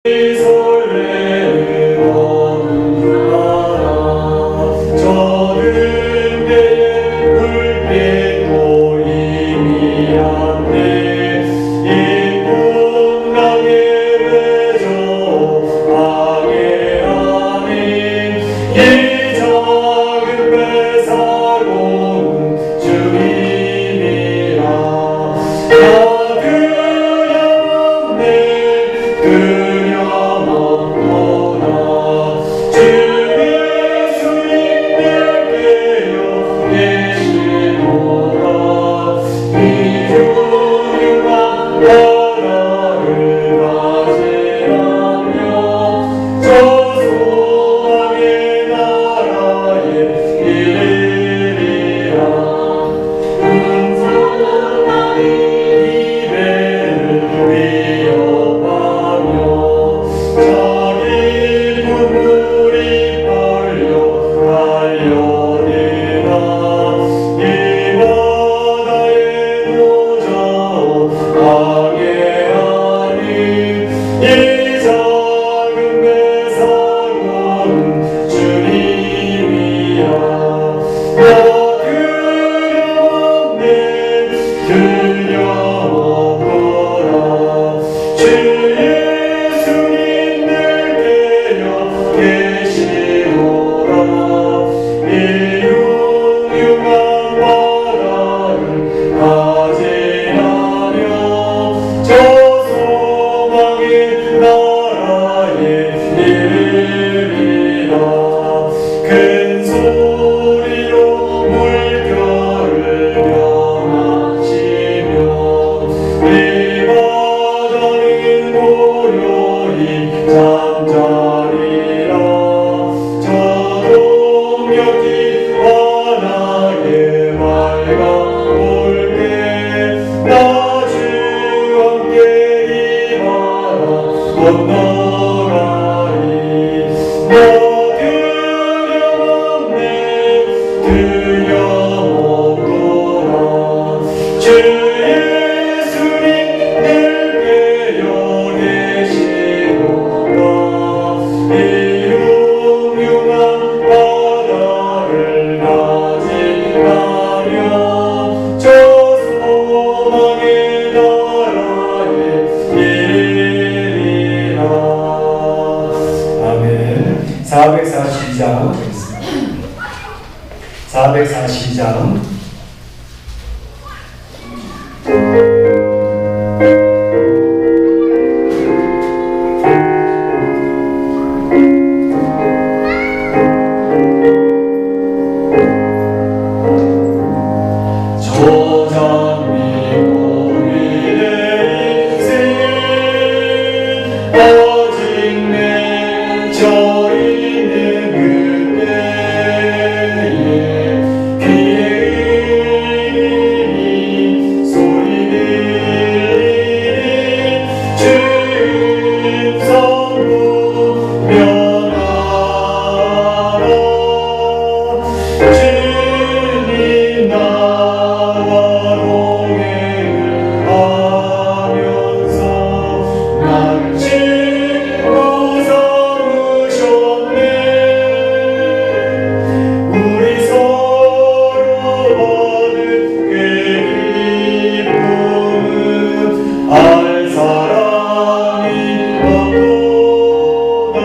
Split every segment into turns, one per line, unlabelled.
설레는 어느 나라 저는 배의 불빛도 희미한데 이쁜 강에 맺어 방해하니 이 작은 배 사고 주님이라 그녀없네 그녀없구나 주 예수님께여 계시노라 이 흉흉한 나라를 맞이하며 저 소망의 나라에 이르리라 풍성한 이 배를 위협하며 자기 눈물이 빨려 달려내라 이 바다에 노자어 방해하니 이 작은 배 사고는 주님이라 그녀없네 그녀없구나 주 예수님께여 계시노라 이 흉흉한 바다를 맞이하며 저 소망의 나라에 이르리라 큰 소리로 물결을 명하시며 이 바다는 고요히 잠자리라 저 동역이 환하게 밝아올게 나 주와 함께 이 바다 건너가리 너 그녀없네 그녀없구나 주 예수님께여 계시노라 이 흉흉한 바다를 맞이하며 저 소망의 나라에 이르리라 아멘. 442장 되겠습니다. 442장 조장미고리의 인생 아직 맺혀 있는 그때에 귀에 의미 소리 들리니 주님 성부 명하라 주님 나와 동행을 하면서 날 친구 삼으셨네 우리 서로 받은 그 기쁨은 알 사람이 없도다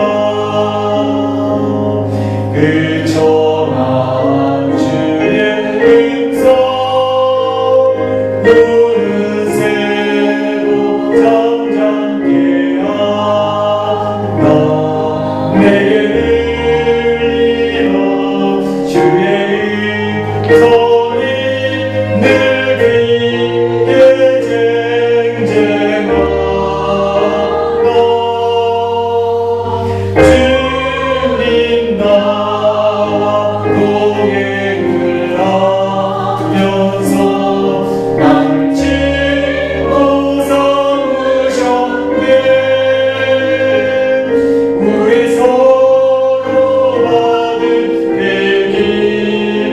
그 청한 주의 음성 우는 새도 잠잠케 한다 내게 들리는 주의 음성이 늘 귀에 쟁쟁하다 주님 나와 동행을 하면서 날 친구 삼으셨네 우리 서로 받은 그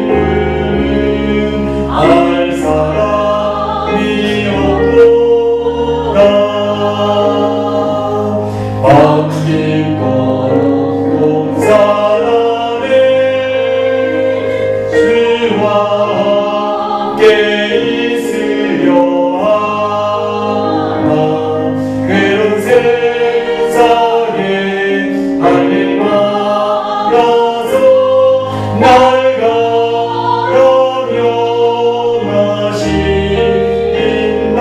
기쁨은 알 사람이 없도다 기뻐 동산하네 주와 함께 있으려 하나 괴로운 세상에 할일 많아서 날 가려며 하신 너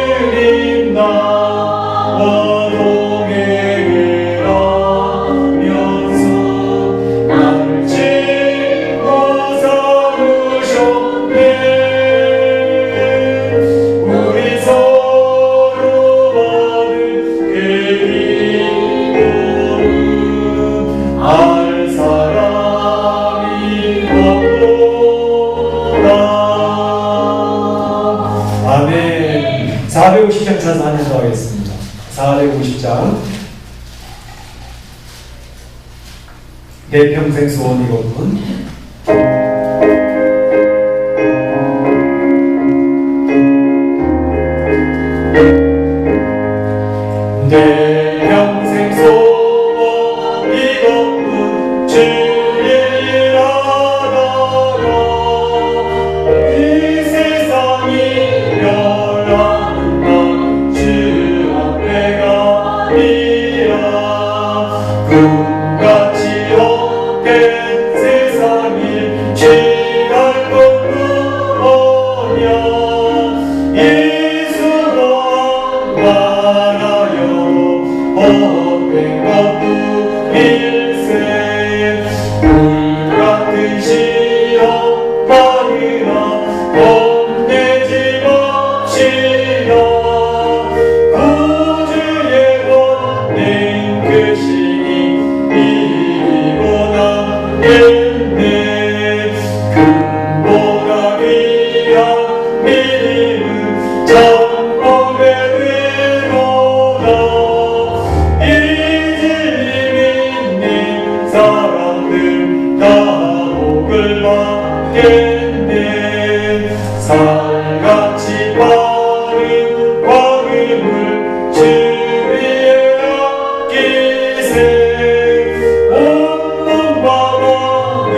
주님 나와 동행을 하면서 나를 친구 삼으셨네 우리 서로 받은 그 기쁨은 알 사람이 없도다. 아멘. 450장 찬사 하면서 하겠습니다. 450장. 내 평생 소원이로군. 내 평생 소원이로군 주의 일하다가 이 세상이 멸하는 날 주 앞에 가리라 꿈같이 헛된 세상이 취할 것 뭐냐 이 수고한 말하여 헛된 것뿐일세 불같은 시험 받으나 겁내지 맙시다 구주의 권능 크시니 이기고 남겠네 금보다 귀한 믿음은 천국에 들어라 이 진리 믿는 사람들 다 복을 받겠네 살같이 빠른 과금을 주 위에 아끼세 온몸 마음을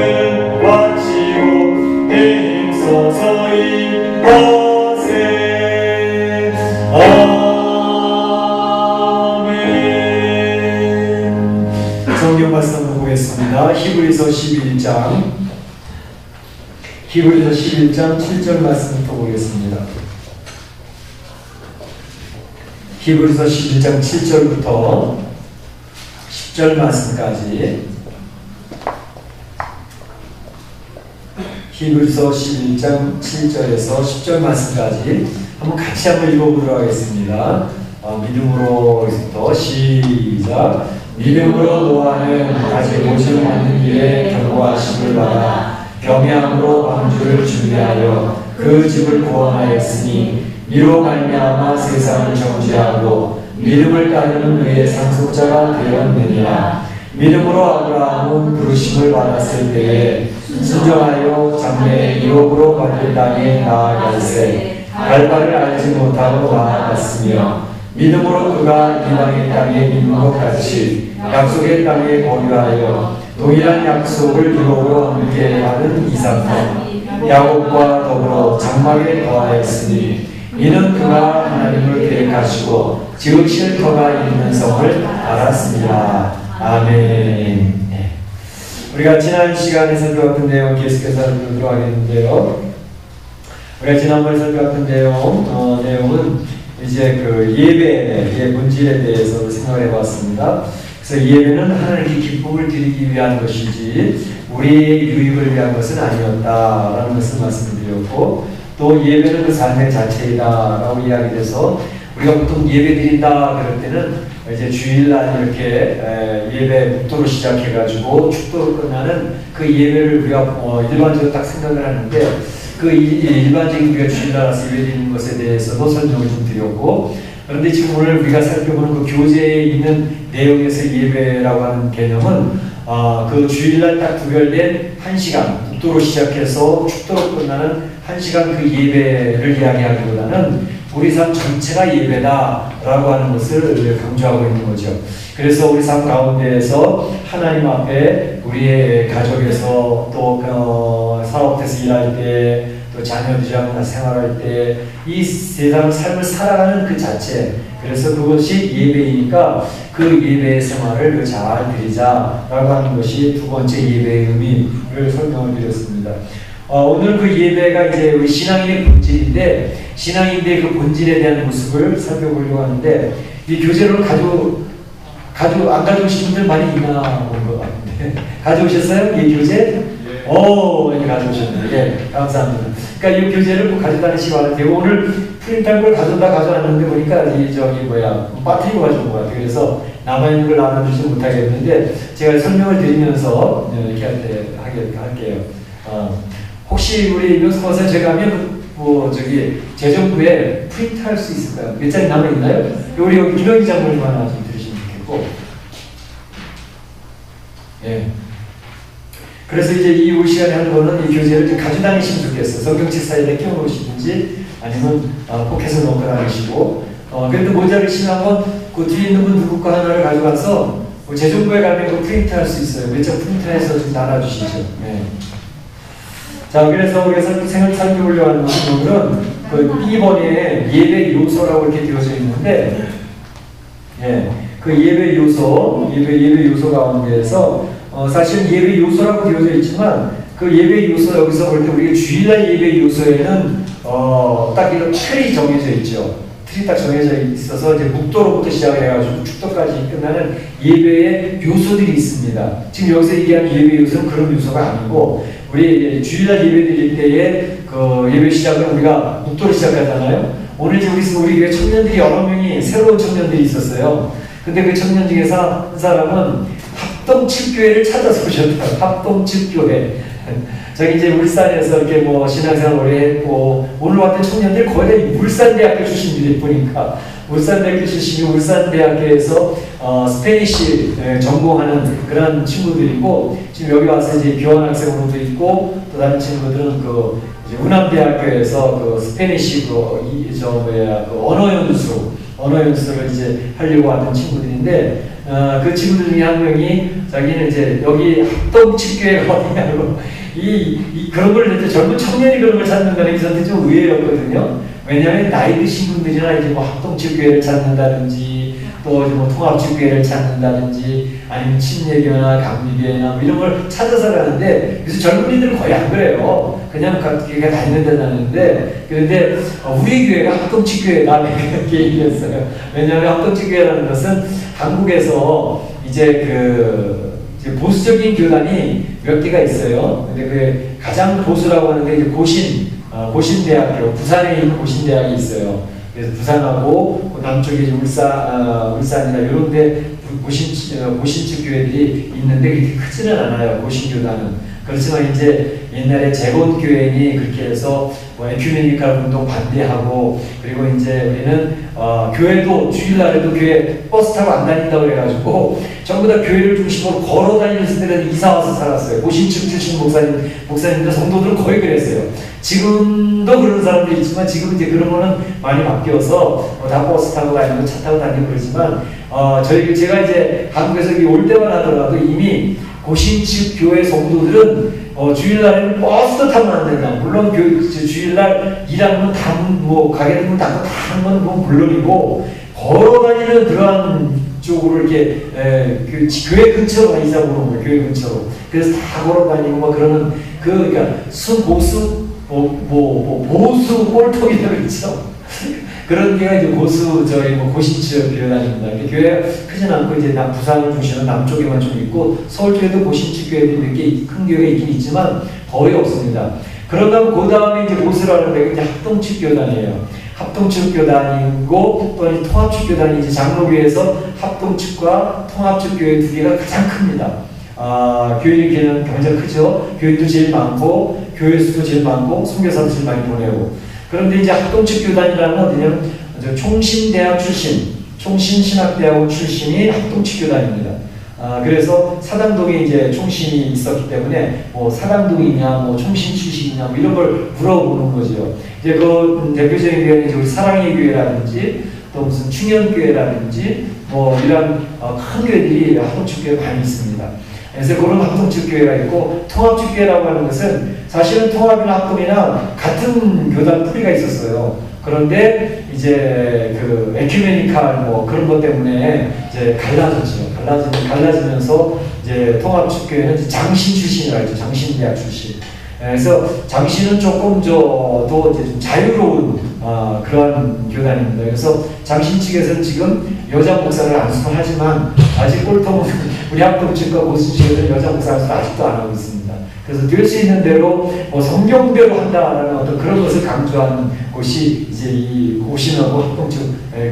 바치고 힘써서 일하세 아멘. 성경 말씀 보겠습니다. 히브리서 11장 7절 말씀부터 보겠습니다. 히브리서 11장 7절부터 10절 말씀까지 히브리서 11장 7절에서 10절 말씀까지 한번 같이 한번 읽어보도록 하겠습니다. 믿음으로부터 시작. 믿음으로 노아는 아직 오지 않는 일에 경고하심을 받아 병양으로 방주를 준비하여 그 집을 구원하였으니 이로 말미암아 세상을 정죄하고 믿음을 따르는 의의 상속자가 되었느니라. 믿음으로 아브라함은 부르심을 받았을 때에 순종하여 장래의 유업으로 받을 땅에 나아갈새 갈 바를 알지 못하고 나아갔으며 믿음으로 그가 이방의 땅에 있는 것 같이 약속의 땅에 거류하여 동일한 약속을 유업으로 함께 하는 이삭과 야곱과 더불어 장막에 거하였으니 이는 그가 하나님을 계획하시고 지으실 터가 있는 성을 알았습니다. 아멘. 우리가 지난 시간에 살펴봤던 내용 계속해서 살펴보도록 하겠는데요. 우리가 지난번에 살펴봤던 내용은 이제 그 예배의 본질에 대해서 생각을 해봤습니다. 그래서 예배는 하나님께 기쁨을 드리기 위한 것이지 우리의 유익을 위한 것은 아니었다라는 것을 말씀드렸고 또 예배는 그 삶의 자체이다라고 이야기해서 우리가 보통 예배 드린다 그럴 때는 이제 주일날 이렇게 예배 묵도로 시작해가지고 축도로 끝나는 그 예배를 우리가 일반적으로 딱 생각을 하는데 그 일반적인 우리가 주일날 와서 예배 드리는 것에 대해서도 설명을 좀 드렸고 그런데 지금 오늘 우리가 살펴보는 그 교재에 있는 내용에서 예배라고 하는 개념은 그 주일날 딱 구별된 1시간 묵도로 시작해서 축도로 끝나는 1시간 그 예배를 이야기하기보다는 우리 삶 전체가 예배다라고 하는 것을 강조하고 있는 거죠. 그래서 우리 삶 가운데에서 하나님 앞에 우리의 가족에서 또 사업에서 일할 때, 또 자녀들이랑 생활할 때 이 세상 삶을 살아가는 그 자체, 그래서 그것이 예배이니까 그 예배의 생활을 잘 드리자라고 하는 것이 두 번째 예배의 의미를 설명을 드렸습니다. 오늘 그 예배가 이제 우리 신앙인의 본질인데, 신앙인의 그 본질에 대한 모습을 살펴보려고 하는데, 이 교재를 안 가져오신 분들 많이 있나 본 것 같은데 가져오셨어요? 이 교재? 오, 많이 가져오셨네요. 예, 감사합니다. 그러니까 이 교재를 꼭 가져다니시기 바랍니다. 오늘 프린트한 걸 가져왔는데 보니까 빠뜨리고 가져온 것 같아요. 그래서 남아있는 걸 나눠주지 못하겠는데 제가 설명을 드리면서 이렇게 할게요. 혹시 우리 명수박사 제가 하면 재정부에 프린트할 수 있을까요? 몇 장이 남아있나요? 우리 여기 김영희 장로님 하나 좀 들으시면 좋겠고. 예. 그래서 이제 이 시간에 하는 거는 이 교재를 좀 가져다니시면 좋겠어요. 성경책 사이에 끼워놓으시든지 아니면 포켓에 넣고 다니시고. 그래도 모자를 신하면 그 뒤에 있는 분 누구 거 하나를 가져가서 재정부에 가면 그 프린트할 수 있어요. 몇 장 프린트해서 좀 나눠주시죠. 예. 자, 그래서 우리가 살펴보려고 하는 것은 그 B번에 예배 요소라고 이렇게 되어져 있는데, 예, 그 예배 요소 가운데에서 사실 예배 요소라고 되어져 있지만 그 예배 요소 여기서 볼 때 우리가 주일날 예배 요소에는 딱 이런 틀이 정해져 있죠. 틀이 딱 정해져 있어서 이제 묵도로부터 시작을 해가지고 축도까지 끝나는 예배의 요소들이 있습니다. 지금 여기서 얘기하는 예배 요소는 그런 요소가 아니고, 우리 주일날 예배 드릴 때에 그 예배 시작은 우리가 묵도로 시작하잖아요. 오늘 이제 우리 교회 청년들이 여러 명이 새로운 청년들이 있었어요. 근데 그 청년 중에서 한 사람은 합동칠교회를 찾아서 오셨다. 합동칠교회. 저기 이제 울산에서 이렇게 신앙생활 오래 했고, 오늘 왔던 청년들 거의 다 울산대학교 출신들이 보니까, 울산대학교 출신이 울산대학교에서 스페니쉬 전공하는 그런 친구들이고, 지금 여기 와서 이제 교환학생으로도 있고, 또 다른 친구들은 이제 우남대학교에서 스페니쉬 언어 연수를 이제 하려고 하는 친구들인데, 그 친구들 중에 한 명이 자기는 이제 여기 합동칠교회가 어디냐고 그런 걸 젊은 청년이 그런 걸 찾는다는 게 저한테 좀 의외였거든요. 왜냐하면 나이 드신 분들이나 이제 합동칠교회를 찾는다든지 또 이제 통합칠교회를 찾는다든지 아니면 친예교나 감리교회나 이런 걸 찾아서 가는데, 그래서 젊은이들은 거의 안 그래요. 그냥 교회가 다 있는 데 다니는데, 그런데 우리 교회가 합동칠교회다 이렇게 얘기했어요. 왜냐하면 합동칠교회라는 것은 한국에서 이제 보수적인 교단이 몇 개가 있어요. 근데 그 가장 보수라고 하는데 이제 고신대학교, 부산에 있는 고신대학이 있어요. 그래서 부산하고 그 남쪽에 이제 울산이나 이런 데 고신측 교회들이 있는데 그렇게 크지는 않아요. 고신교단은. 그렇지만 이제 옛날에 재건교회인이 그렇게 해서 에큐메니칼 운동 반대하고, 그리고 이제 우리는 교회도 주일날에도 교회 버스 타고 안 다닌다고 해가지고 전부 다 교회를 중심으로 걸어 다니는 데는 이사 와서 살았어요. 고신측 출신 목사님들 성도들은 거의 그랬어요. 지금도 그런 사람들이 있지만 지금 이제 그런 거는 많이 바뀌어서 다 버스 타고 다니고 차 타고 다니고 그러지만 제가 이제 한국에서 올 때만 하더라도 이미 고신측 교회 성도들은 주일날에는 버스도 타면 안 된다. 물론 주일날 일하는 가게들 문 닫고 다 하는 건 물론이고, 걸어다니는 그러한 쪽으로 이렇게 교회 근처로 다니자고 그러는 거예요. 교회 근처로. 그래서 다 걸어다니고 그러는 그러니까 보수 꼴통이라고 그러죠. 그런 게가 이제 고신측 교회단입니다. 교회가 크진 않고 이제 부산을 중심으로 남쪽에만 좀 있고, 서울 쪽에도 고신측 교회들이 몇 개 큰 교회가 있긴 있지만 거의 없습니다. 그러다가 그 다음에 이제 보수라는 데가 이제 합동측 교단이에요. 합동측 교단이고 또 통합측 교단이 이제 장로교회에서 합동측과 통합측 교회 두 개가 가장 큽니다. 교인의 경제가 크죠. 교인도 제일 많고 교회 수도 제일 많고 선교사도 제일 많이 보내고. 그런데 이제 합동측 교단이라는 건 어디냐면 총신대학 출신, 총신신학대학원 출신이 합동측 교단입니다. 그래서 사당동에 이제 총신이 있었기 때문에 뭐 사당동이냐, 뭐 총신 출신이냐, 뭐 이런 걸 물어보는 거죠. 이제 그 대표적인 교회는 우리 사랑의 교회라든지 또 무슨 충현교회라든지 뭐 이런 큰 교회들이 합동축교회 많이 있습니다. 그래서 그런 합동축교회가 있고 통합축교회라고 하는 것은 사실은 통합이나 합동이나 같은 교단 뿌리가 있었어요. 그런데 이제 그 에큐메니칼 뭐 그런 것 때문에 이제 갈라졌죠. 갈라지면서 이제 통합축교회는 장신 출신이라고 했죠. 장신대학 출신. 그래서 장신은 조금 더 이제 좀 자유로운 그런 교단입니다. 그래서 장신 측에서는 지금 여자 목사를 안수를 하지만 아직 꼴통 우리 합동측과 보수 측에서는 여자 목사 안수를 아직도 안 하고 있습니다. 그래서 될 수 있는 대로 뭐 성경대로 한다라는 어떤 그런 것을 강조하는 곳이 이제 이 고신하고 합동측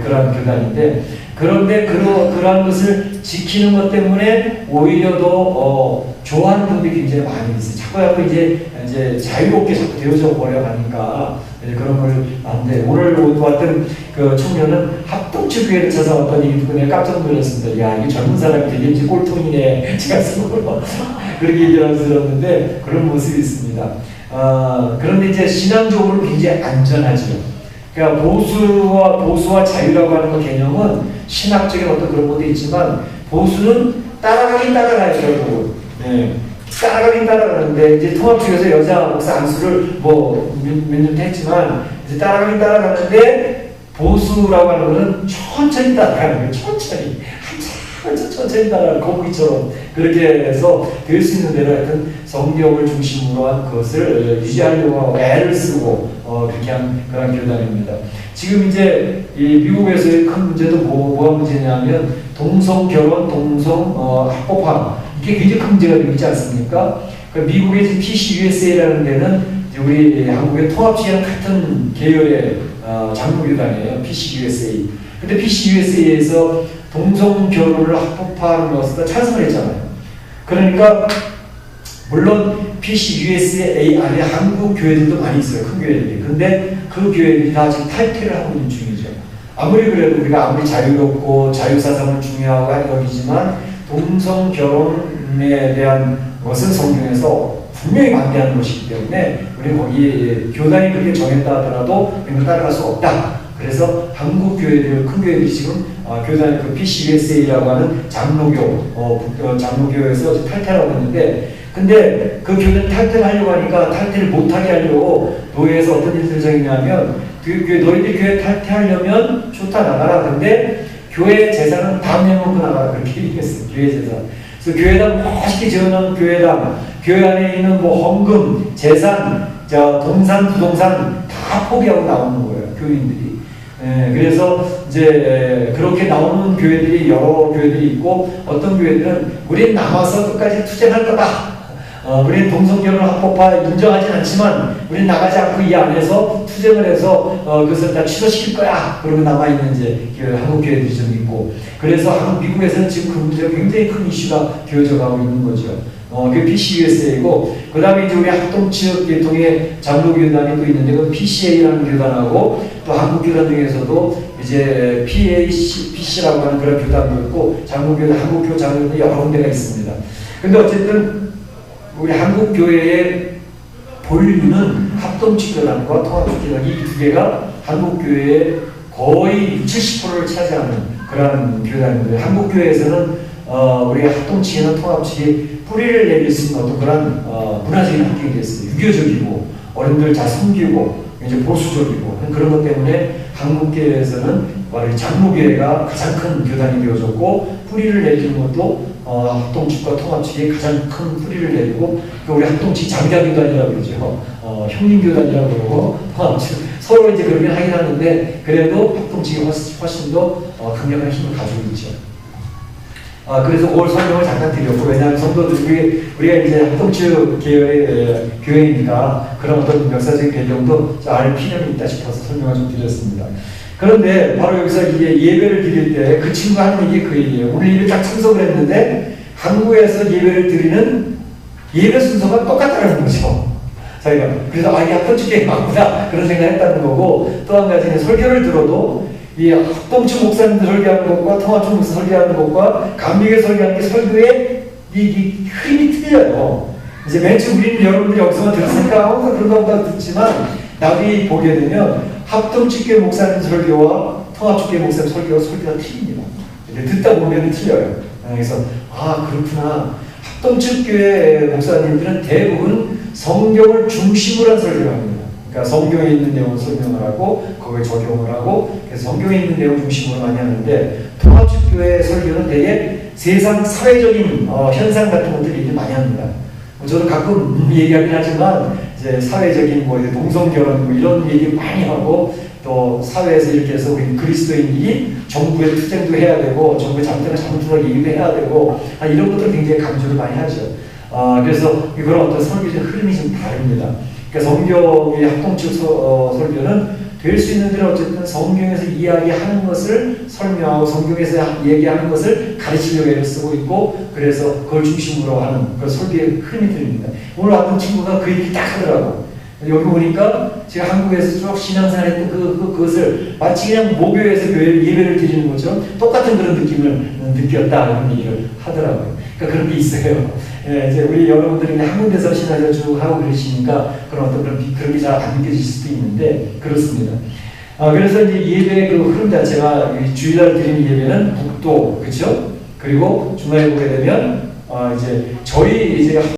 그런 교단인데, 그런데 그러한 것을 지키는 것 때문에 오히려 더 좋아하는 분들이 굉장히 많이 있어요. 자꾸 이제 자유롭게 자꾸 되어져 버려가니까 그런 걸 안돼. 오늘 왔던 그 청년은 합동측 교회를 찾아왔더니 듣고 내가 깜짝 놀랐습니다. 야, 이게 젊은 사람이 되게 이제 꼴통이네. 제가 속으로 그렇게 얘기를 들었는데 그런 모습이 있습니다. 그런데 이제 신앙적으로 굉장히 안전하죠. 그러니까 보수와 자유라고 하는 그 개념은 신학적인 어떤 그런 것도 있지만 보수는 따라가긴 따라가요, 결국은. 네. 따라가긴 따라가는데 이제 통합측에서 여자 목사 안수를 뭐 몇 년 했지만 이제 따라가긴 따라가는데 보수라고 하는 것은 천천히 따라가는 거예요. 천천히. 천천히 따라가는 거북이처럼 그렇게 해서 될 수 있는 대로 하여튼 성경을 중심으로 한 것을 유지하려고 하고 애를 쓰고 그렇게 한 그런 교단입니다. 지금 이제 이 미국에서의 큰 문제도 뭐가 문제냐면 동성결혼, 합법화 이게 굉장히 큰 문제가 되고 있지 않습니까? 그러니까 미국의 지금 PCUSA라는 데는 우리 한국의 통합지랑 같은 계열의 장로교단이에요. PCUSA. 근데 PCUSA에서 동성결혼을 합법화하는 것을 찬성을 했잖아요. 그러니까 물론 PCUSA 안에 한국 교회들도 많이 있어요. 큰 교회들이. 근데 그 교회들이 다 지금 탈퇴를 하고 있는 중이죠. 아무리 그래도 우리가 아무리 자유롭고 자유사상을 중요하고 하는 것이지만 동성결혼에 대한 것은 성경에서 분명히 반대하는 것이기 때문에 우리는 거기 교단이 그렇게 정했다 하더라도 우리는 따라갈 수 없다. 그래서 한국 교회들, 큰 교회들이 지금 교단 그 PCUSA라고 하는 장로교에서 탈퇴하고 있는데, 근데 그 교회는 탈퇴를 하려고 하니까 탈퇴를 못하게 하려고 노예에서 어떤 일들을 정했냐면 너희들 교회 탈퇴하려면 좋다, 나가라. 근데 교회 재산은 다 내놓고 나가라. 그렇게 얘기했어요. 교회 재산. 그래서 교회당 멋있게 지어놓은 교회 안에 있는 뭐 헌금, 재산, 동산, 부동산 다 포기하고 나오는 거예요. 교인들이. 그래서 이제 그렇게 나오는 교회들이 여러 교회들이 있고, 어떤 교회들은 우린 남아서 끝까지 투쟁할 거다. 우리는 동성결혼 합법화 인정하진 않지만 우리는 나가지 않고 이 안에서 투쟁을 해서 그것을 다 취소시킬 거야. 그러고 남아있는 이제 한국 교회들이 좀 있고, 그래서 미국에서는 지금 그 문제가 굉장히 큰 이슈가 되어져 가고 있는 거죠. 그게 PCUSA이고, 그 다음에 이제 우리 합동측 계통의 장로교단이 또 있는데, 그 PCA라는 교단하고 또 한국교단 중에서도 이제 PC라고 하는 그런 교단도 있고, 장로교단, 한국교 장로교단 여러 군데가 있습니다. 근데 어쨌든 우리 한국교회의 본류는 합동축교단과 통합축교단 이 두 개가 한국교회의 거의 70%를 차지하는 그런 교단인데, 한국교회에서는 우리 합동측이나 통합측이 뿌리를 내릴 수 있는 어떤 그런 문화적인 환경이 됐어요. 유교적이고 어른들 잘 섬기고 이제 보수적이고 그런 것 때문에 한국교회에서는 장로교회가 가장 큰 교단이 되어졌고, 뿌리를 내리는 것도 합동측과 통합측이 가장 큰 뿌리를 내리고, 우리 합동측 장자교단이라고 그러죠. 형님교단이라고 그러고 통합측 서로 이제 그렇게 하긴 하는데, 그래도 합동측이 훨씬 더 강력한 힘을 가지고 있죠. 그래서 그걸 설명을 잠깐 드렸고, 왜냐하면 성도들, 우리가 이제 합동측 계열의 교회니까 그런 어떤 역사적인 배경도 알 필요는 있다 싶어서 설명을 좀 드렸습니다. 그런데 바로 여기서 이제 예배를 드릴 때 그 친구가 하는 얘기 그 얘기예요. 오늘 예배 딱 참석을 했는데 한국에서 예배를 드리는 예배 순서가 똑같다는 거죠. 자기가. 그래서 이게 합동측 교회가 맞구나 그런 생각을 했다는 거고, 또 한 가지는 설교를 들어도 이 합동측 목사님들 설교하는 것과 통합측 목사 설교하는 것과 감리교 설교하는 게 설교의 이 흐름이 틀려요. 이제 맨 처음 우리는 여러분들이 여기서만 들었으니까 항상 그런가 듣지만 나중에 보게 되면 합동측교회 목사님 설교와 통합측교회 목사님 설교가 틀립니다. 듣다 보면 틀려요. 그래서 그렇구나. 합동측교회 목사님들은 대부분 성경을 중심으로 한 설교를 합니다. 그러니까 성경에 있는 내용을 설명을 하고 거기에 적용을 하고 그래서 성경에 있는 내용 중심으로 많이 하는데 통합측교회 설교는 되게 세상 사회적인 현상 같은 것들을 많이 합니다. 저도 가끔 얘기하긴 하지만 이제 사회적인 동성결혼 이런 얘기 많이 하고 또 사회에서 이렇게 해서 우리 그리스도인이 정부에 투쟁도 해야 되고 정부에 잘못되면 잘못되라고 얘기도 해야 되고 이런 것들을 굉장히 강조를 많이 하죠. 그래서 그런 어떤 설교적 흐름이 좀 다릅니다. 그러니까 성경의 합동측 설교는 될 수 있는 대로 어쨌든 성경에서 이야기하는 것을 설명하고 성경에서 얘기하는 것을 가르치려고 애를 쓰고 있고 그래서 그걸 중심으로 하는 그 설교의 흐름이 들립니다. 오늘 왔던 친구가 그 얘기 딱 하더라고. 여기 보니까 제가 한국에서 쭉 신앙생활 했던 그것을 마치 그냥 모교에서 예배를 드리는 것처럼 똑같은 그런 느낌을 느꼈다 이런 얘기를 하더라고요. 그러니까 그런 게 있어요. 예, 이제 우리 여러분들이 한 군데서 신앙생활 쭉 하고 그러시니까 그런 어떤 그런 게 잘 안 느껴질 수도 있는데 그렇습니다. 그래서 이제 예배의 그 흐름 자체가 주일날 드리는 예배는 북도, 그렇죠? 그리고 주말에 보게 되면 이제 저희 이제